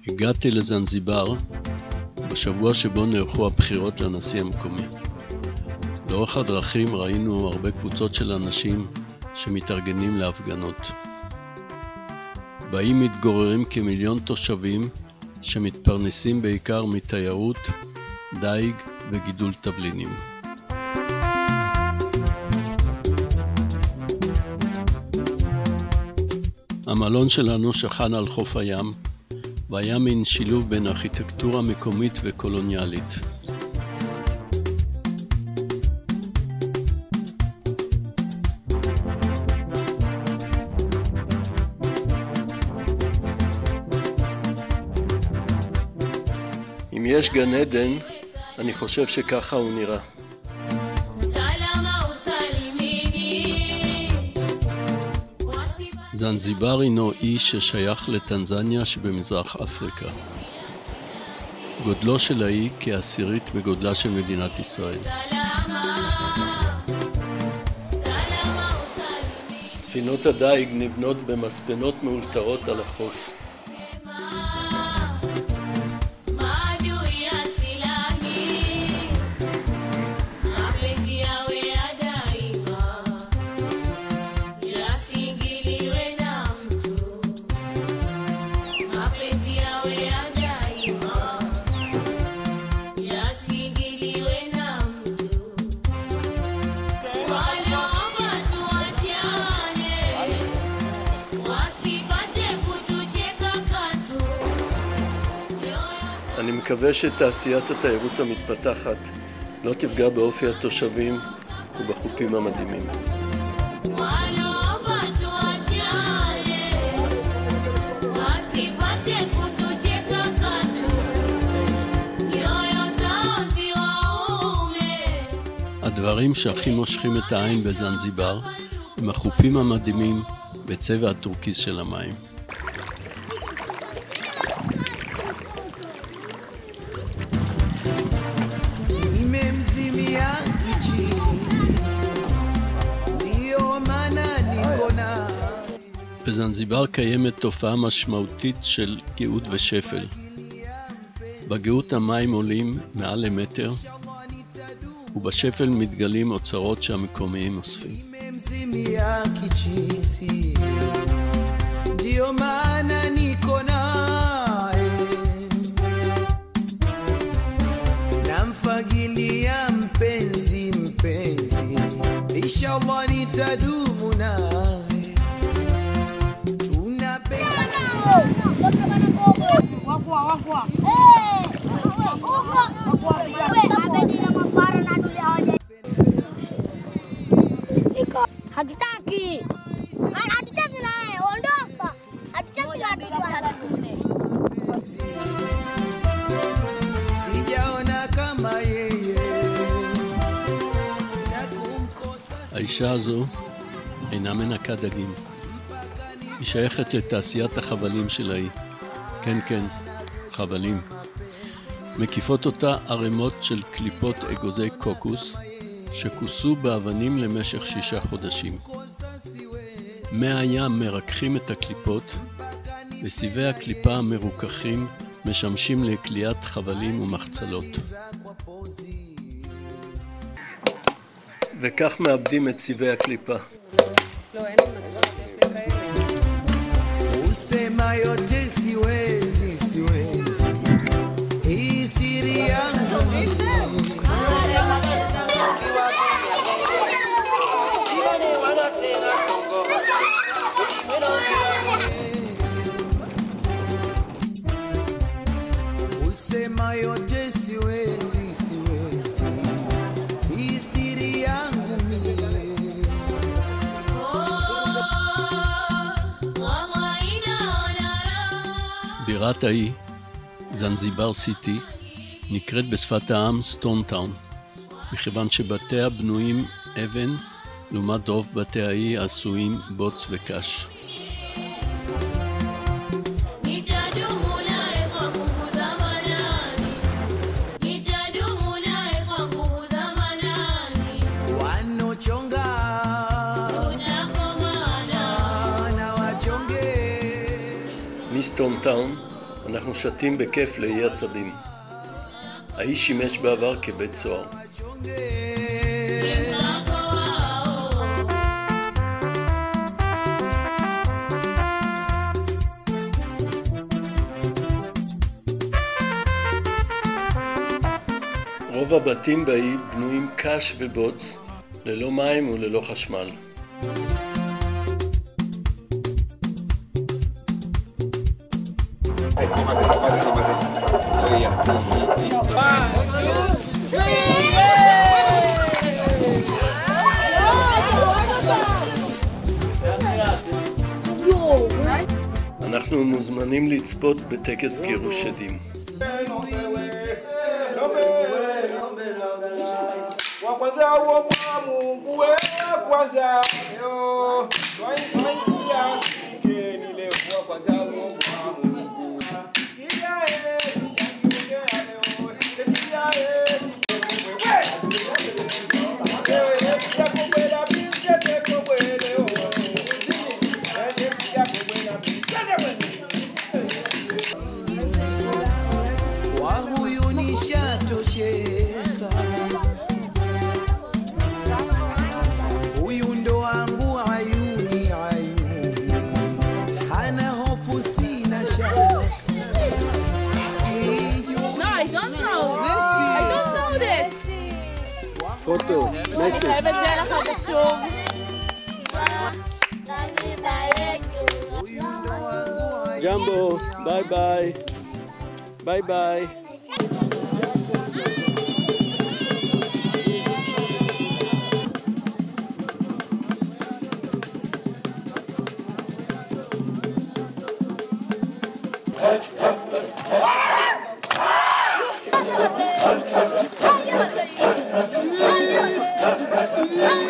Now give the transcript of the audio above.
הגעתי לזנזיבר בשבוע שבו נערכו הבחירות לנשיא המקומי. לאורך הדרכים ראינו הרבה קבוצות של אנשים שמתארגנים להפגנות. באים מתגוררים כמיליון תושבים שמתפרנסים בעיקר מתיירות, דייג וגידול תבלינים. המלון שלנו שכן על חוף הים, והיה מין שילוב בין ארכיטקטורה מקומית וקולוניאלית. אם יש גן עדן, אני חושב שככה הוא נראה. זנזיבר הינו אי ששייך לטנזניה שבמזרח אפריקה. גודלו של האי כעשירית בגודלה של מדינת ישראל. ספינות הדייג נבנות במספנות מאולתרות על החוף. אני מקווה שתעשיית התיירות המתפתחת לא תפגע באופי התושבים ובחופים המדהימים. הדברים שהכי מושכים את העין בזנזיבר הם החופים המדהימים בצבע הטורקיז של המים. בזנזיבר קיימת תופעה משמעותית של גאות ושפל. בגאות המים עולים מעל למטר, ובשפל מתגלים אוצרות שהמקומיים אוספים. Hatutaki. Hatutaki naye, ondoka. Hatutaki hatutaki. Sijaona kama yeye. האישה הזו אינה מנקה דגים. היא שייכת לתעשיית החבלים של האי. כן, כן, חבלים. מקיפות אותה ערימות של קליפות אגוזי קוקוס, שכוסו באבנים למשך 6 חודשים. מי הים מרככים את הקליפות, וסיבי הקליפה המרוככים משמשים לקליית חבלים ומחצלות. וכך מאבדים את סיבי הקליפה. לא, אין לי מדבר שיש לכאלה. Usema yote siwezi, siwezi. Hii siri yangu Usema yote siwezi, siwezi. Hii siri yangu בירת האי, זנזיבר סיטי, נקראת בשפת העם סטון טאון, מכיוון שבתיה בנויים אבן, לעומת רוב בתי האי עשויים בוץ וקש. מסטון טאון אנחנו שתים בכיף לאי עצבים. האיש שימש בעבר כבית סוהר. רוב הבתים באי בנויים קש ובוץ, ללא מים וללא חשמל. אנחנו מוזמנים לצפות בטקס גירוש שדים. פוטו, מסר. אני חייבת שיהיה לך חשוב. ג'מבו, ביי ביי. ביי ביי. Yeah.